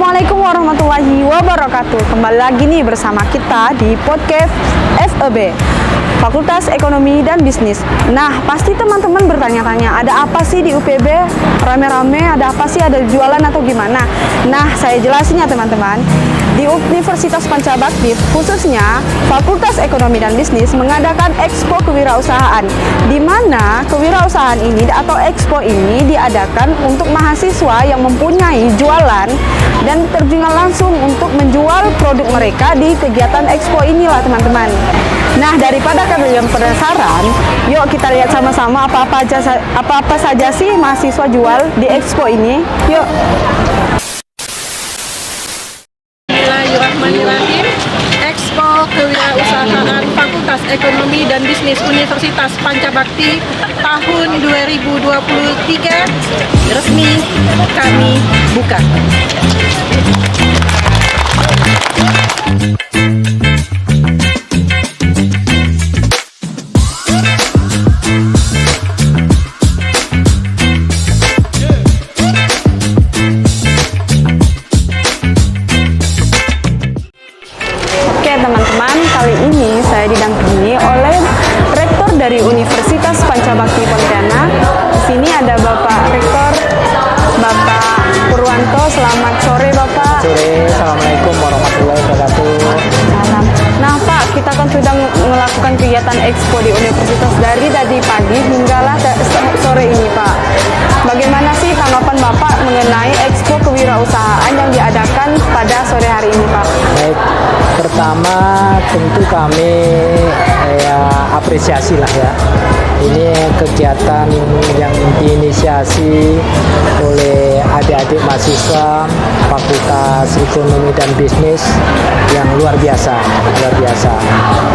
Assalamualaikum warahmatullahi wabarakatuh. Kembali lagi nih bersama kita di podcast FEB, Fakultas Ekonomi dan Bisnis. Nah, pasti teman-teman bertanya-tanya, ada apa sih di UPB? Rame-rame, ada apa sih? Ada jualan atau gimana? Nah, saya jelasin ya teman-teman. Di Universitas Pancabakti, khususnya Fakultas Ekonomi dan Bisnis mengadakan Expo Kewirausahaan, di mana kewirausahaan ini atau Expo ini diadakan untuk mahasiswa yang mempunyai jualan dan terjun langsung untuk menjual produk mereka di kegiatan Expo inilah teman-teman. Nah, daripada kalian penasaran, yuk kita lihat sama-sama apa-apa saja sih mahasiswa jual di Expo ini. Yuk. Bismillahirrahmanirrahim. Expo Kewirausahaan Fakultas Ekonomi dan Bisnis Universitas Pancabakti tahun 2023 resmi kami buka. Teman-teman, kali ini saya didampingi oleh Rektor dari Universitas Pancabakti Pontianak. Di sini ada Bapak Rektor, Bapak Purwanto. Selamat sore, Bapak. Sore, Assalamualaikum warahmatullahi wabarakatuh. Salam. Nah, Pak, kita kan sudah melakukan kegiatan Expo di Universitas dari tadi pagi hinggalah sore ini, Pak. Bagaimana sih tanggapan Bapak mengenai Expo Kewirausahaan yang diadakan pada sore hari ini, Pak? Baik, pertama tentu kami apresiasi lah ya. Ini kegiatan yang diinisiasi oleh adik-adik mahasiswa Fakultas Ekonomi dan Bisnis yang luar biasa.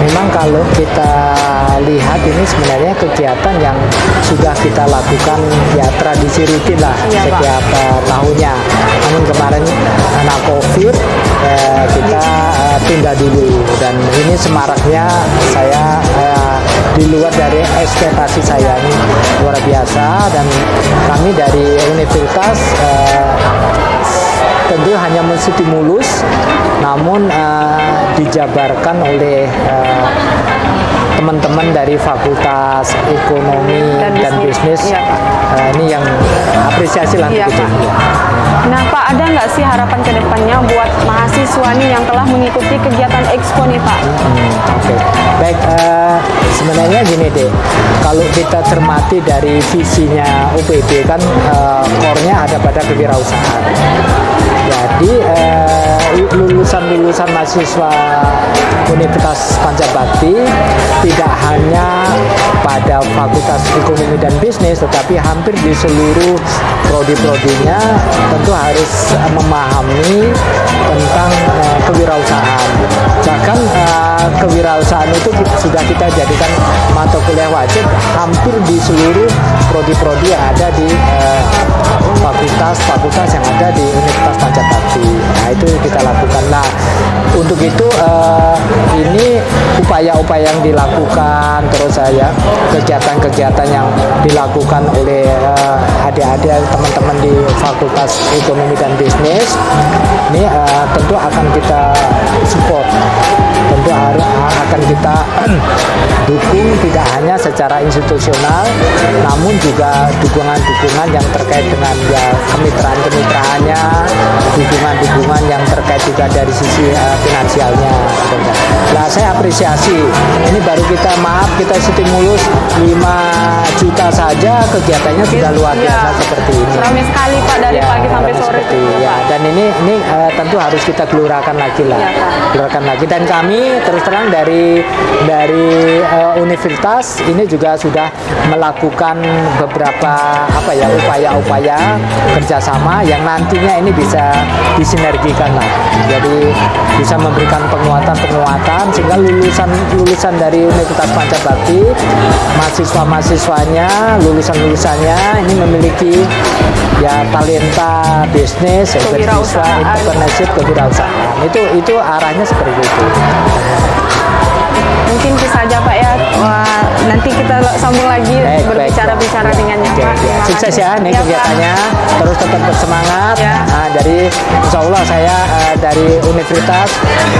Memang kalau kita lihat ini sebenarnya kegiatan yang sudah kita lakukan ya tradisi rutin lah setiap tahunnya. Namun kemarin karena COVID kita tunda dulu dan ini semaraknya saya di luar dari ekspektasi saya, ini luar biasa. Dan kami dari universitas tentu hanya menstimulus, namun dijabarkan oleh teman-teman dari Fakultas Ekonomi dan Bisnis. Ini yang apresiasi lah gitu. Nah, Pak, ada nggak sih harapan ke depannya buat mahasiswa nih yang telah mengikuti kegiatan Expo nih, Pak? Oke. Baik, sebenarnya gini deh, kalau kita cermati dari visinya UPB kan core-nya ada pada kewirausahaan. Jadi lulusan mahasiswa Universitas Pancabakti tidak hanya pada Fakultas Ekonomi dan Bisnis, tetapi hampir di seluruh prodi-prodinya tentu harus memahami tentang kewirausahaan. Bahkan kewirausahaan itu sudah kita jadikan mata kuliah wajib hampir di seluruh prodi-prodi yang ada di fakultas yang ada di Universitas Pancabakti. Nah, itu kita lakukan. Nah, untuk itu ini upaya-upaya yang dilakukan, terus saya kegiatan-kegiatan yang dilakukan oleh adik-adik teman-teman di Fakultas Ekonomi dan Bisnis ini tentu akan kita support, tentu akan kita dukung tidak hanya secara institusional, namun juga dukungan-dukungan yang terkait dengan ya kemitraan-kemitraannya, dukungan-dukungan yang terkait juga dari sisi finansialnya. Nah, saya apresiasi. Ini baru kita stimulus 5 juta saja kegiatannya sudah luar biasa seperti ini. Ramai sekali, Pak, dari pagi sampai sore. Dan ini tentu harus kita gelurakan lagi lah. Gelurakan lagi. Dan kami terus terang dari universitas ini juga sudah melakukan beberapa upaya-upaya kerjasama yang nantinya ini bisa disinergikan lah. Jadi bisa memberikan penguatan sehingga lulusan dari Universitas Pancabakti, mahasiswanya, lulusannya ini memiliki ya talenta bisnis, beasiswa, entrepreneurship, kewirausahaan. Itu arahnya seperti itu. mungkin itu saja Pak ya. Wah, nanti kita sambung lagi berbicara-bicara dengannya Pak. Terima Sukses kasih. ya nih Pak. kegiatannya, terus tetap bersemangat. Ya. Nah, dari Insya Allah saya dari universitas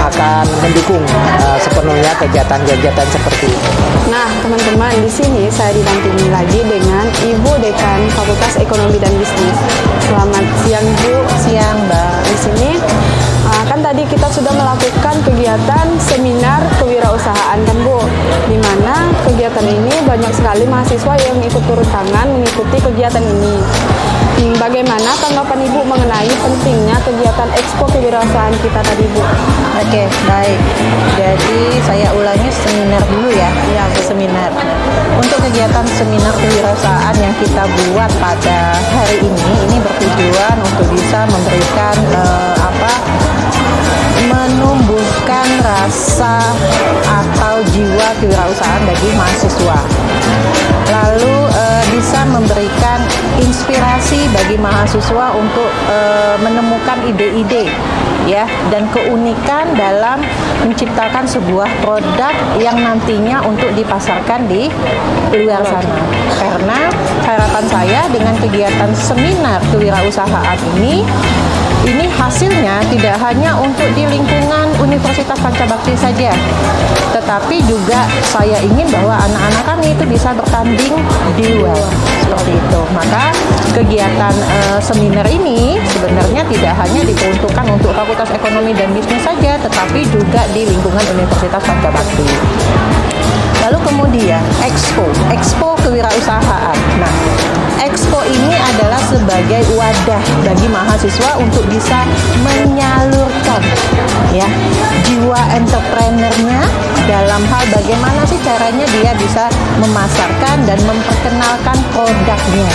akan mendukung sepenuhnya kegiatan-kegiatan seperti ini. Nah, teman-teman, di sini saya didampingi lagi dengan Ibu Dekan Fakultas Ekonomi dan Bisnis. Selamat siang, Bu. Siang, Mbak. Di sini kan tadi kita sudah melakukan kegiatan seminar kewirausahaan kan Bu, di mana kegiatan ini banyak sekali mahasiswa yang ikut turun tangan mengikuti kegiatan ini. Bagaimana tanggapan Ibu mengenai pentingnya kegiatan Expo Kewirausahaan kita tadi Bu? Oke, baik. Jadi saya ulangi seminar dulu ya. Ya, seminar. Untuk kegiatan seminar kewirausahaan yang kita buat pada hari ini bertujuan untuk bisa memberikan menumbuhkan rasa atau jiwa kewirausahaan bagi mahasiswa. Lalu bisa memberikan inspirasi bagi mahasiswa untuk menemukan ide-ide ya dan keunikan dalam menciptakan sebuah produk yang nantinya untuk dipasarkan di luar sana. Karena harapan saya dengan kegiatan seminar kewirausahaan ini hasilnya tidak hanya untuk di lingkungan Universitas Pancabakti saja, tetapi juga saya ingin bahwa anak-anak kami itu bisa bertanding di luar, seperti itu. Maka kegiatan seminar ini sebenarnya tidak hanya diperuntukkan untuk Fakultas Ekonomi dan Bisnis saja, tetapi juga di lingkungan Universitas Pancabakti. Lalu kemudian Expo Kewirausahaan. Nah, Expo ini adalah sebagai wadah bagi mahasiswa untuk bisa menyalurkan ya jiwa entrepreneurnya dalam hal bagaimana sih caranya dia bisa memasarkan dan memperkenalkan produknya.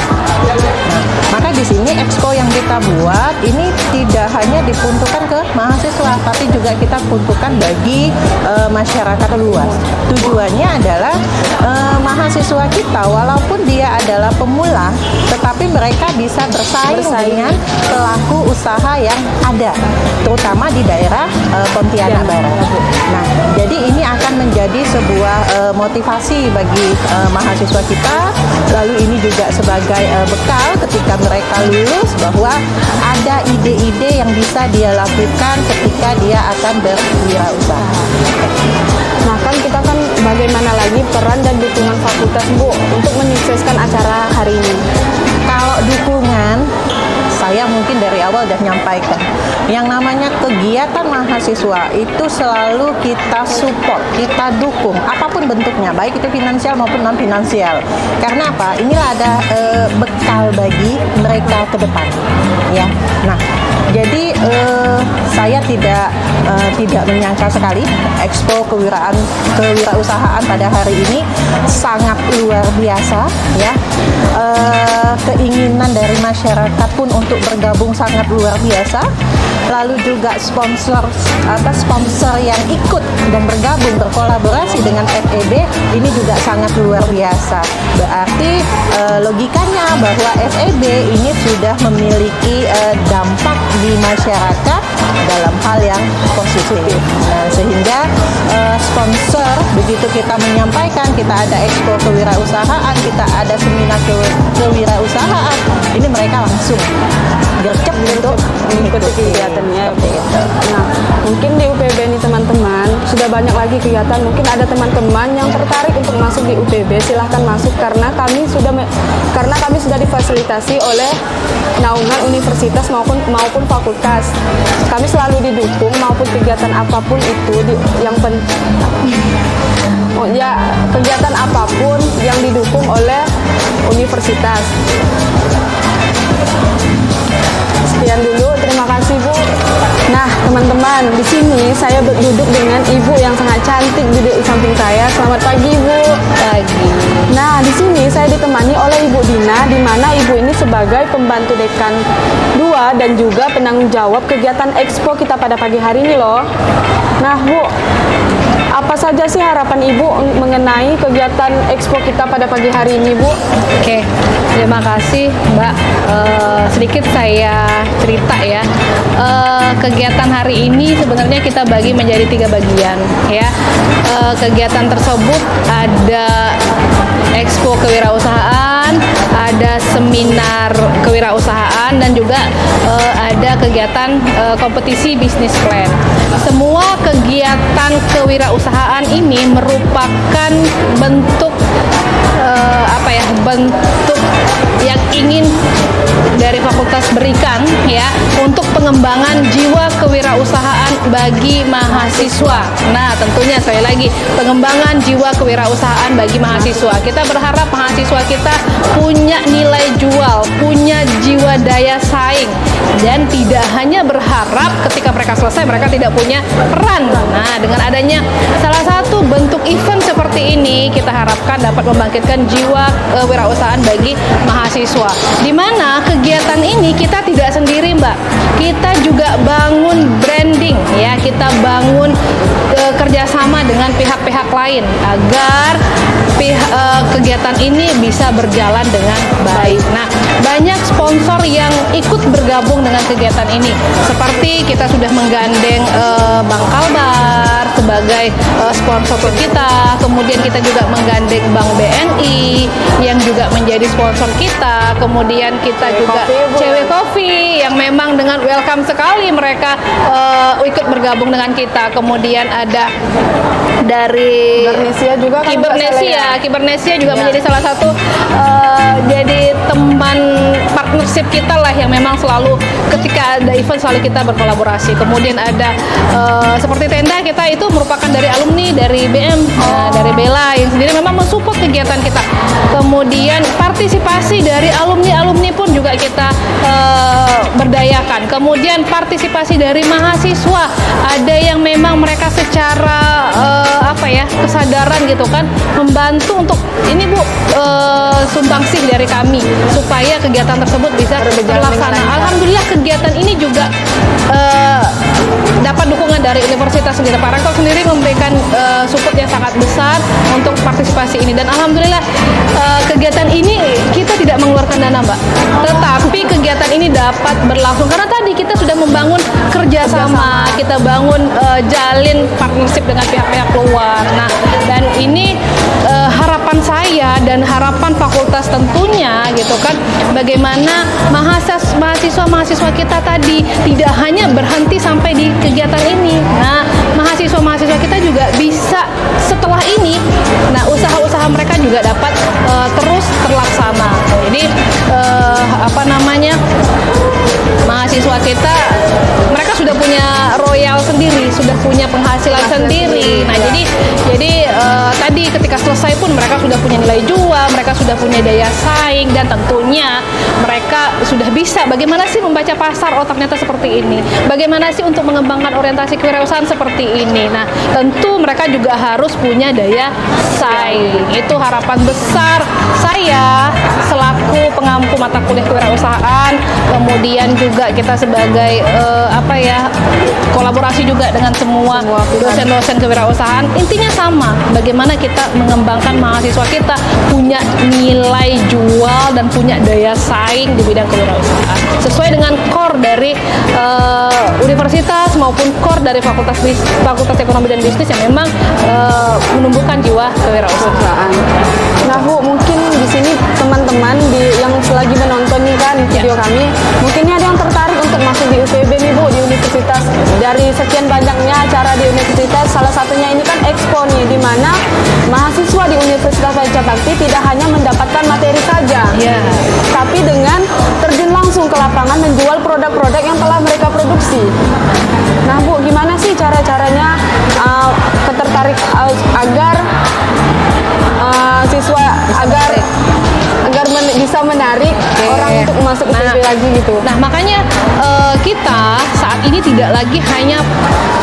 Nah, maka di sini Expo yang kita buat ini tidak hanya diperuntukkan ke mahasiswa, tapi juga kita peruntukkan bagi masyarakat luas. Tujuannya adalah mahasiswa kita walaupun dia adalah pemula, tetapi mereka bisa bersaing dengan pelaku usaha yang ada, terutama di daerah Pontianak Barat. Nah, jadi ini akan menjadi sebuah motivasi bagi mahasiswa kita. Lalu ini juga sebagai bekal ketika mereka lulus bahwa ada ide-ide yang bisa dia lakukan ketika dia akan berwirausaha. Nah kan kita kan bagaimana lagi peran dan dukungan fakultas Bu untuk menyukseskan acara hari ini? Kalau dukungan, saya mungkin dari awal udah nyampaikan, yang namanya kegiatan mahasiswa itu selalu kita support, kita dukung, apapun bentuknya, baik itu finansial maupun non finansial. Karena apa? Inilah ada bekal bagi mereka ke depan, ya. Nah, jadi saya tidak menyangka sekali Expo Kewirausahaan pada hari ini sangat luar biasa, ya. Keinginan dari masyarakat pun untuk bergabung sangat luar biasa. Lalu juga sponsor yang ikut dan bergabung berkolaborasi dengan FEB ini juga sangat luar biasa. Berarti logikanya bahwa FEB ini sudah memiliki dampak di masyarakat dalam hal yang positif. Nah, sehingga sponsor begitu kita menyampaikan kita ada Expo Kewirausahaan, kita ada seminar kewirausahaan, ini mereka langsung gercep untuk mengikuti kegiatannya. Nah, mungkin di UPB ini teman-teman sudah banyak lagi kegiatan. Mungkin ada teman-teman yang tertarik untuk masuk di UPB, silahkan masuk karena kami sudah difasilitasi oleh naungan universitas maupun fakultas. Kami selalu didukung maupun kegiatan apapun itu kegiatan apapun yang didukung oleh universitas. Sekian dulu, terima kasih Bu. Nah, teman-teman, di sini saya duduk dengan Ibu yang sangat cantik duduk di samping saya. Selamat pagi, Bu. Pagi. Nah, di sini saya ditemani oleh Ibu Dina, di mana Ibu ini sebagai pembantu dekan 2 dan juga penanggung jawab kegiatan Expo kita pada pagi hari ini loh. Nah, Bu, Apa saja sih harapan Ibu mengenai kegiatan Expo kita pada pagi hari ini, Bu? Oke, terima kasih Mbak. Sedikit saya cerita ya. Kegiatan hari ini sebenarnya kita bagi menjadi 3 bagian ya. Kegiatan tersebut ada Expo Kewirausahaan, ada seminar kewirausahaan, dan juga ada kegiatan kompetisi bisnis plan. Semua kegiatan kewirausahaan ini merupakan bentuk bentuk yang ingin dari fakultas berikan ya untuk pengembangan jiwa kewirausahaan bagi mahasiswa. Nah, tentunya sekali lagi pengembangan jiwa kewirausahaan bagi mahasiswa. Kita berharap mahasiswa kita punya nilai jual, punya jiwa daya saing, dan tidak hanya berharap ketika mereka selesai mereka tidak punya peran. Nah, dengan adanya salah satu bentuk event seperti ini, kita harapkan dapat membangkitkan jiwa kewirausahaan bagi mahasiswa. Di mana kegiatan ini kita tidak sendiri, Mbak. Kita juga bangun branding ya, kita bangun kerjasama dengan pihak-pihak lain agar kegiatan ini bisa berjalan dengan baik. Nah, banyak sponsor yang ikut bergabung dengan kegiatan ini. Seperti kita sudah menggandeng Bank Kalbar sebagai sponsor kita, kemudian kita juga menggandeng Bank BNI yang juga menjadi sponsor kita, kemudian kita juga Cewek Coffee yang memang dengan welcome sekali mereka ikut bergabung dengan kita. Kemudian ada dari Kibernesia juga menjadi salah satu jadi teman partnership kita lah yang memang selalu ketika ada event selalu kita berkolaborasi. Kemudian ada seperti tenda kita itu merupakan dari alumni dari BM, dari Bella yang sendiri memang mensupport kegiatan kita. Kemudian partisipasi dari alumni pun juga kita berdayakan. Kemudian partisipasi dari mahasiswa, ada yang memang mereka secara kesadaran gitu kan membantu untuk ini Bu, sumbangsih dari kami supaya kegiatan tersebut bisa terlaksana. Alhamdulillah kegiatan ini juga dapat dukungan dari Universitas sendiri. Pak Rektor sendiri memberikan support yang sangat besar untuk partisipasi ini, dan alhamdulillah kegiatan ini kita tidak mengeluarkan dana, Mbak, tetapi kegiatan ini dapat berlangsung karena tadi kita sudah membangun kerjasama, kita bangun jalin partnership dengan pihak-pihak luar. Nah, dan ini harapan saya dan harapan fakultas tentunya gitu kan, bagaimana mahasiswa kita tadi tidak hanya berhenti sampai di kegiatan ini. Nah, mahasiswa kita juga bisa setelah ini, nah usaha-usaha mereka juga dapat terus terlaksana. Jadi mahasiswa kita mereka sudah punya royal sendiri, sudah punya penghasilan sendiri. Nah, jadi tadi ketika selesai pun mereka sudah punya nilai jual, mereka sudah punya daya saing, dan tentunya mereka sudah bisa bagaimana sih membaca pasar, oh ternyata seperti ini. Bagaimana sih untuk mengembangkan orientasi kewirausahaan seperti ini. Nah, tentu mereka juga harus punya daya saing. Itu harapan besar saya selaku pengampu mata kuliah kewirausahaan. Kemudian juga kita sebagai kolaborasi juga dengan semua dosen-dosen kewirausahaan. Intinya sama, bagaimana kita mengembangkan mahasiswa kita punya nilai jual dan punya daya saing di bidang kewirausahaan sesuai dengan core dari universitas maupun core dari Fakultas Ekonomi dan Bisnis yang memang menumbuhkan jiwa kewirausahaan. Nah, Bu, mungkin di sini teman-teman yang selagi menonton nih kan video kami, mungkin ada yang tertarik untuk masuk di UPB nih, Bu, di universitas. Dari sekian banyaknya acara di universitas, salah satunya ini kan Expo nih, di mana mahasiswa di Universitas Raja Bakti tidak hanya mendapatkan materi saja, tapi dengan terjun langsung ke lapangan menjual produk-produk yang telah mereka produksi. Nah, Bu, gimana sih cara-caranya ketertarik agar siswa bisa menarik orang untuk masuk UPB lagi gitu. Nah, makanya kita saat ini tidak lagi hanya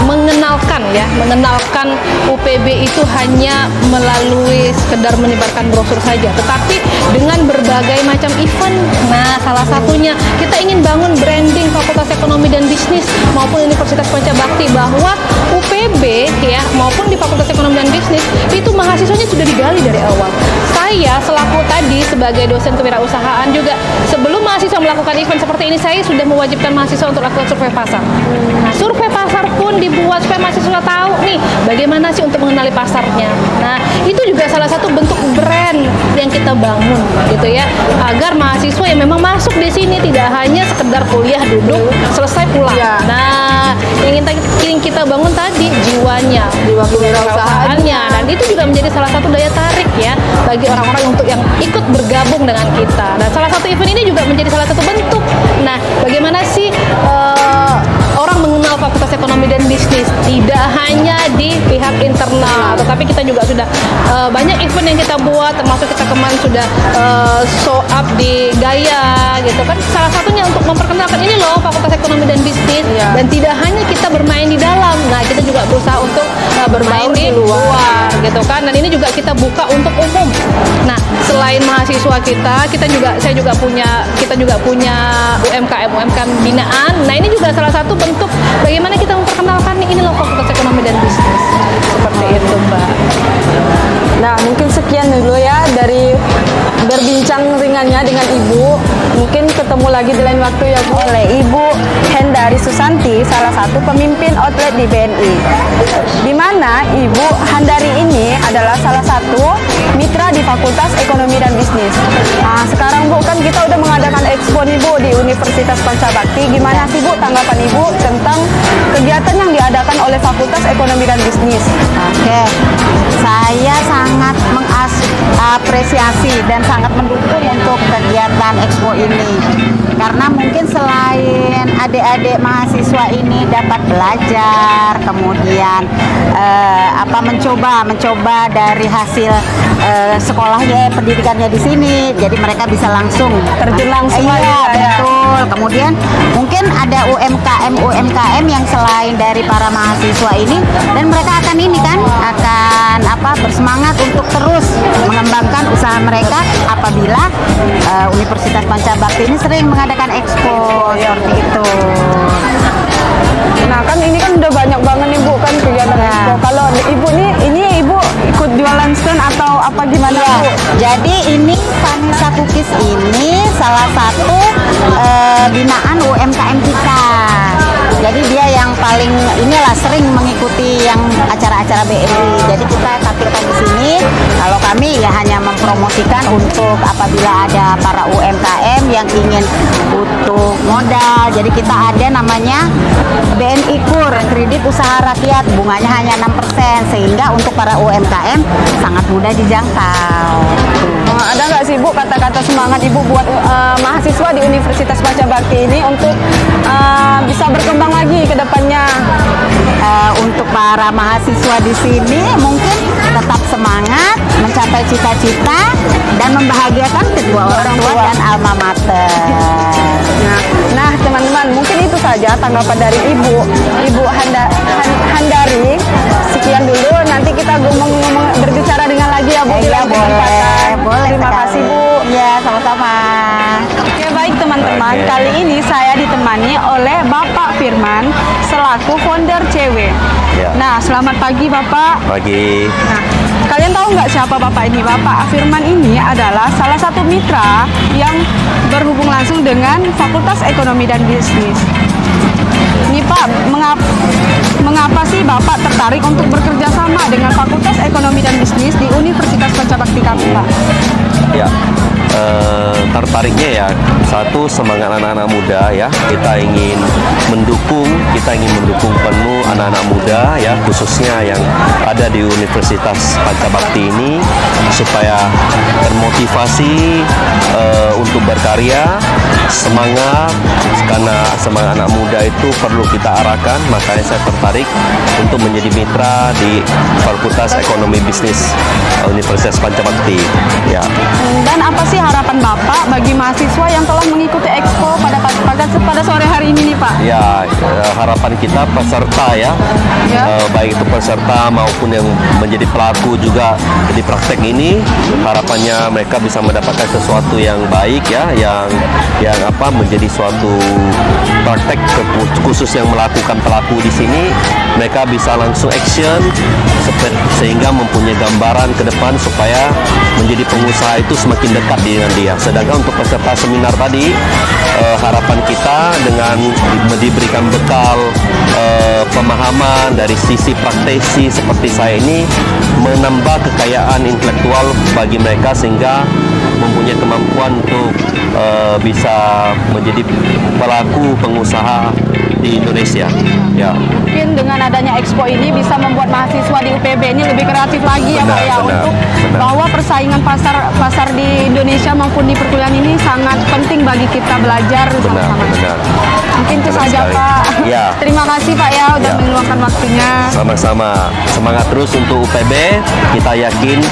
mengenalkan UPB itu hanya melalui sekedar menyebarkan brosur saja, tetapi dengan berbagai macam event. Nah, salah satunya kita ingin bangun branding Fakultas Ekonomi dan Bisnis maupun Universitas Pancabakti bahwa UPB UPB ya maupun di Fakultas Ekonomi dan Bisnis itu mahasiswanya sudah digali dari awal. Saya selaku tadi sebagai dosen kewirausahaan juga sebelum mahasiswa melakukan event seperti ini saya sudah mewajibkan mahasiswa untuk lakukan survei pasar. Nah, survei pasar pun dibuat supaya mahasiswa tahu nih bagaimana sih untuk mengenali pasarnya. Nah, itu juga salah satu bentuk brand yang kita bangun gitu ya, agar mahasiswa yang memang masuk di sini tidak hanya sekedar kuliah duduk selesai pulang. Ya. Nah, yang ingin kita bangun tadi jiwanya, jiwa kewirausahaannya, dan itu juga menjadi salah satu daya tarik ya bagi orang-orang untuk yang ikut bergabung dengan kita. Dan salah satu event ini juga menjadi salah satu bentuk. Nah, bagaimana sih orang mengenal Fakultas Ekonomi dan Bisnis tidak hanya di pihak internal, tetapi kita juga sudah banyak event yang kita buat, termasuk kita kemarin sudah show up di Gaya gitu kan. Salah satunya untuk memperkenalkan ini loh Fakultas Ekonomi dan Bisnis, dan tidak hanya kita bermain di dalam, nah kita juga berusaha untuk bermain di luar gitu kan. Dan ini juga kita buka untuk umum. Nah, selain mahasiswa kita juga punya UMKM binaan. Nah, ini juga salah satu bentuk bagaimana kita memperkenalkan ini loh Fakultas Ekonomi dan Bisnis. Seperti itu, Mbak. Nah, mungkin sekian dulu ya dari berbincang ringannya dengan Ibu. Mungkin ketemu lagi di lain waktu ya Bu. Oleh Ibu Hendari Susanti, salah satu pemimpin outlet di BNI. Di mana Ibu Handari ini adalah salah satu mitra di Fakultas Ekonomi dan Bisnis. Nah, sekarang Bu kan kita udah mengadakan expo nih Bu di Universitas Pancabakti. Gimana sih Bu tanggapan Ibu tentang kegiatan yang diadakan oleh Fakultas Ekonomi dan Bisnis? Oke, saya sangat mengapresiasi dan sangat mendukung untuk kegiatan expo ini, karena mungkin selain adik-adik mahasiswa ini dapat belajar, kemudian mencoba dari hasil sekolahnya, pendidikannya di sini, jadi mereka bisa langsung Terjun langsung iya, ya. betul. Kemudian mungkin ada UMKM yang selain dari para mahasiswa ini, dan mereka akan bersemangat untuk terus mengembangkan usaha mereka apabila Universitas Pancabakti ini sering mengadakan expo seperti itu. Nah, kan ini kan udah banyak banget nih Bu kan kegiatan Ya. expo. Kalau Ibu ini Ibu ikut jualan stand atau apa gimana Ya, Bu? jadi ini Vanessa Cookies ini salah satu binaan UMKM kita. Jadi dia yang paling sering mengikuti yang acara-acara BNI. Jadi kita tampilkan di sini. Kalau kami ya hanya mempromosikan untuk apabila ada para UMKM yang ingin butuh modal. Jadi kita ada namanya BNI KUR, kredit usaha rakyat, bunganya hanya 6%, sehingga untuk para UMKM sangat mudah dijangkau. Ada nggak sih Bu kata-kata semangat Ibu buat mahasiswa di Universitas Pancabakti ini untuk bisa berkembang lagi ke depannya? Untuk para mahasiswa di sini mungkin tetap semangat mencapai cita-cita dan membahagiakan kedua orang tua dan alma mater. Nah teman-teman, mungkin itu saja tanggapan dari Ibu Handari. Sekian dulu, nanti kita berbicara dengan lagi ya Bu di lain kesempatan. Boleh. Terima kasih Bu. Iya, sama-sama. Oke, baik teman-teman, kali ini saya ditemani oleh Bapak Firman selaku founder CW. Ya. Nah, selamat pagi Bapak. Pagi. Nah, kalian tahu nggak siapa Bapak ini? Bapak Firman ini adalah salah satu mitra yang berhubung langsung dengan Fakultas Ekonomi dan Bisnis. Ini Pak, mengapa sih Bapak tertarik untuk bekerja sama dengan Fakultas Ekonomi dan Bisnis di Universitas Pancabakti kami, Pak? Ya, tertariknya ya satu, semangat anak-anak muda ya. Kita ingin mendukung penuh anak-anak muda ya, khususnya yang ada di Universitas Pancabakti ini supaya termotivasi untuk berkarya, semangat, karena semangat anak muda itu perlu kita arahkan. Makanya saya tertarik untuk menjadi mitra di Fakultas Ekonomi Bisnis Universitas Pancabakti ya. Dan apa sih harapan Bapak bagi mahasiswa yang telah mengikuti expo pada sore hari ini nih Pak? Ya, harapan kita peserta ya, ya, baik itu peserta maupun yang menjadi pelaku juga di praktek ini. Harapannya mereka bisa mendapatkan sesuatu yang baik ya, yang menjadi suatu praktek khusus yang melakukan pelaku di sini. Mereka bisa langsung action sehingga mempunyai gambaran ke depan supaya menjadi pengusaha itu semakin dekat dengan dia. Sedangkan untuk peserta seminar tadi, harapan kita dengan diberikan bekal pemahaman dari sisi praktisi seperti saya ini, menambah kekayaan intelektual bagi mereka sehingga mempunyai kemampuan untuk bisa menjadi pelaku pengusaha di Indonesia. Ya. Mungkin dengan adanya Expo ini bisa membuat mahasiswa di UPB ini lebih kreatif lagi ya Pak ya, untuk bahwa persaingan pasar di Indonesia maupun di perkuliahan ini sangat penting bagi kita belajar sama-sama. Mungkin itu saja sekali. Pak. Ya. Terima kasih Pak ya udah meluangkan waktunya. Sama-sama. Semangat terus untuk UPB. Kita yakin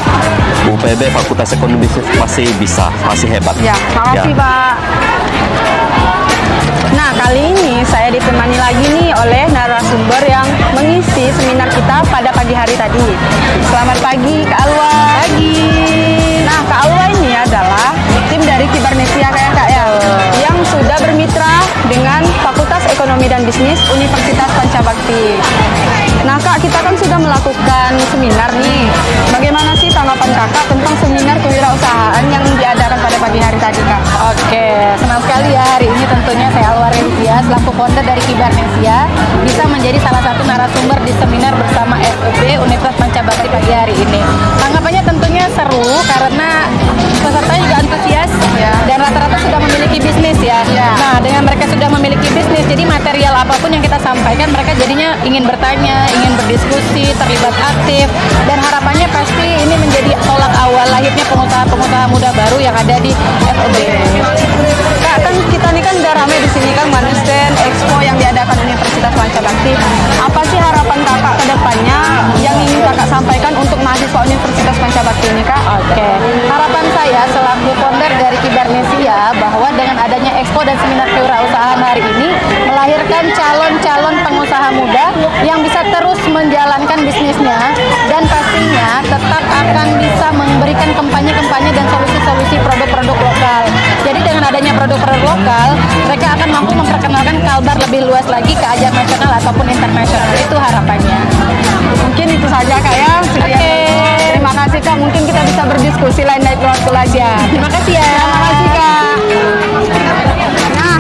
UPB Fakultas Ekonomi Bisnis masih bisa, masih hebat. Ya, makasih Pak. Nah, kali ini saya ditemani lagi nih oleh narasumber yang mengisi seminar kita pada pagi hari tadi. Selamat pagi Kak Alwa. Pagi. Nah, Kak Alwa ini adalah tim dari Kibarnesia kayak Kak ya, yang sudah bermitra dengan Fakultas Ekonomi dan Bisnis Universitas Pancabakti. Nah Kak, kita kan sudah melakukan seminar nih. Bagaimana sih tanggapan Kakak tentang seminar kewirausahaan yang diadakan pada pagi hari tadi Kak? Oke, senang sekali ya hari ini tentunya saya Alwa Relivia selaku founder dari Kibarnesia bisa menjadi salah satu narasumber di seminar bersama FEB Universitas Pancabakti pagi hari ini. Tanggapannya tentunya seru karena pesertanya juga antusias dan rata-rata sudah memiliki bisnis ya. Nah, dengan mereka sudah memiliki bisnis, jadi material apapun yang kita sampaikan mereka jadinya ingin bertanya, ingin berdiskusi, terlibat aktif, dan harapannya pasti ini menjadi tolak awal lahirnya pengusaha-pengusaha muda baru yang ada di FEB. Kak, kan kita nih kan udah ramai di sini kan Manusten Expo yang diadakan Universitas Pancabakti. Apa sih harapan Kakak ke depannya yang ingin Kakak sampaikan untuk mahasiswa Universitas Pancabakti ini Kak? Oke, harapan saya selaku founder dari Kibarnesia bahwa dengan adanya Expo dan seminar kewirausahaan hari ini melahirkan calon-calon pengusaha muda yang bisa terus menjalankan bisnisnya dan pastinya tetap akan bisa memberikan kampanye-kampanye dan solusi-solusi produk-produk lokal. Jadi dengan adanya produk-produk lokal, mereka akan mampu memperkenalkan Kalbar lebih luas lagi ke ajang nasional ataupun internasional. Itu harapannya. Mungkin itu saja Kak ya. Oke. Terima kasih Kak. Mungkin kita bisa berdiskusi lain dari waktu aja. Terima kasih ya. Terima kasih Kak. Nah,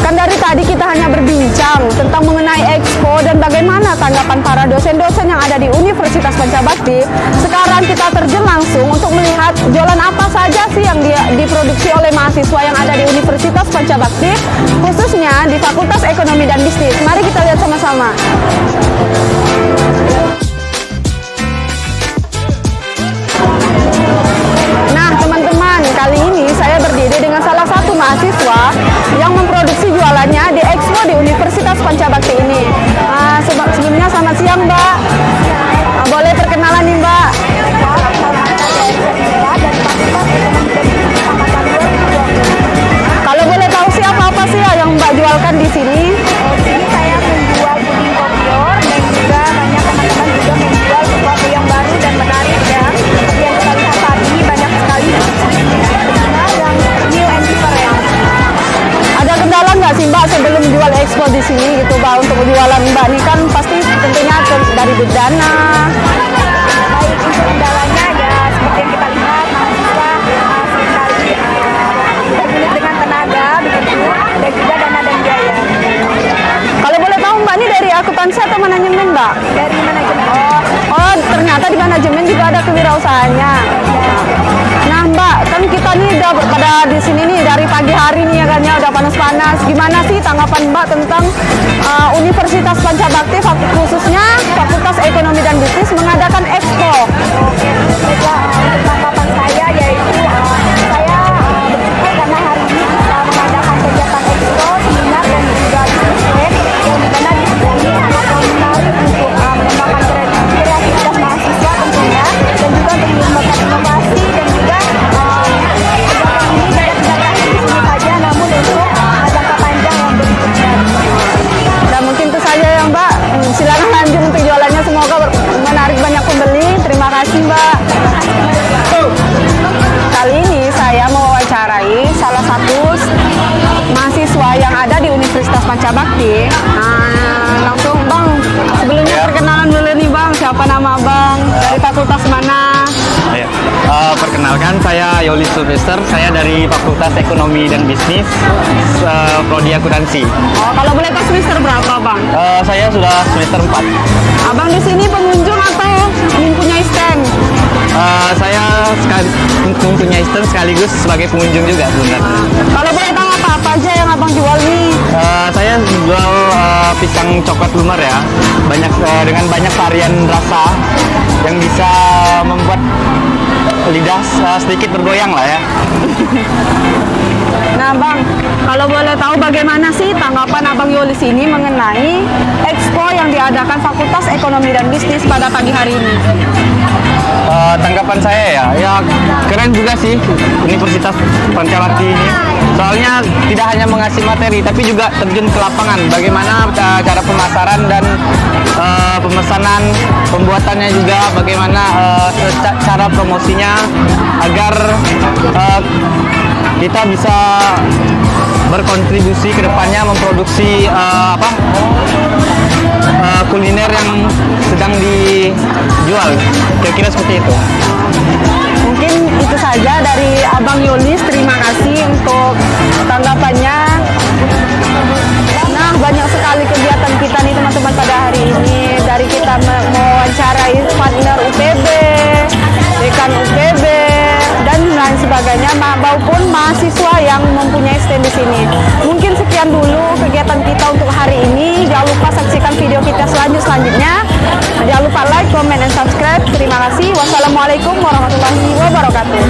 kan dari tadi kita hanya berbincang tentang mengenai Expo dan bagaimana tanggapan para dosen-dosen yang ada di Universitas Pancabakti. Sekarang kita terjun langsung untuk melihat jualan apa saja sih yang diproduksi oleh mahasiswa yang ada di Universitas Pancabakti, khususnya di Fakultas Ekonomi dan Bisnis. Mari kita lihat sama-sama. Nah teman-teman, kali ini saya berdiri dengan salah satu mahasiswa yang memproduksi jualannya di Expo di Universitas Pancabakti ini. Sebelumnya selamat siang Mbak. Boleh perkenalan nih Mbak? Kalau boleh tahu sih apa sih yang Mbak jualkan di sini? Di sini saya menjual puding kopior dan juga banyak teman-teman juga menjual sesuatu yang baru dan menarik ya. Seperti yang kita lihat tadi banyak sekali yang new and different. Ada kendala nggak sih Mbak sebelum jual Expo di sini gitu Mbak, untuk jualan Mbak ini kan pasti tentunya dari dana. Baik untuk kendalanya ya seperti yang kita lihat mahasiswa seringkali bergulit dengan tenaga begitu dan juga dana dan biaya. Kalau boleh tahu Mbak ini dari akuntansi atau manajemen Mbak? Dari manajemen. Oh ternyata di manajemen juga ada kewirausahaannya. Nah Mbak, kan kita nih udah pada di sini nih dari pagi hari nih ya kan ya, udah panas-panas. Gimana sih tanggapan Mbak tentang Universitas Pancabakti khususnya Fakultas Ekonomi dan Bisnis mengadakan Expo? Baiklah, untuk tanggapan saya yaitu saya bersyukur karena hari ini bisa mengadakan kegiatan Expo, seminar dan juga bisnis fair yang dimana di sini sangat menarik untuk mengembangkan kreativitas mahasiswa tentunya dan juga untuk mengembangkan inovasi dan juga kegiatan ini tidak berakhir di sini saja namun untuk jangka panjang yang berikutnya. Dan mungkin itu saja ya Mbak. Silakan Panca Bakti. Nah, langsung Bang, sebelumnya Ya. perkenalan dulu nih Bang, siapa nama Bang, dari fakultas mana? Ya. Perkenalkan, saya Yolis Sylvester, saya dari Fakultas Ekonomi dan Bisnis, Prodi Akuntansi. Oh, kalau boleh tahu semester berapa Bang? Saya sudah semester 4. Abang di sini pengunjung atau mempunyai stand? Saya mempunyai stand sekaligus sebagai pengunjung juga sebenarnya. Kalau boleh tahu apa aja yang Abang jual nih? Saya jual pisang coklat lumer ya, dengan banyak varian rasa yang bisa membuat lidah sedikit bergoyang lah ya. Nah Bang, kalau boleh tahu bagaimana sih tanggapan Abang Yolis ini mengenai Expo yang diadakan Fakultas Ekonomi dan Bisnis pada pagi hari ini? Tanggapan saya ya keren juga sih Universitas Pancawati ini. Soalnya tidak hanya mengasih materi, tapi juga terjun ke lapangan. Bagaimana cara pemasaran dan pemesanan, pembuatannya juga, bagaimana cara promosinya agar kita bisa berkontribusi ke depannya memproduksi kuliner yang sedang dijual. Kira-kira seperti itu. Mungkin itu saja dari Abang Yolis, terima kasih untuk tanggapannya. Nah, banyak sekali kegiatan kita nih teman-teman pada hari ini. Dari kita mewawancarai partner UPB, dekan UPB, dan lain sebagainya, maupun mahasiswa yang mempunyai stand di sini. Mungkin sekian dulu kegiatan kita untuk hari ini. Jangan lupa saksikan video kita selanjutnya. Jangan lupa like, comment, dan subscribe. Terima kasih. Wassalamualaikum warahmatullahi wabarakatuh.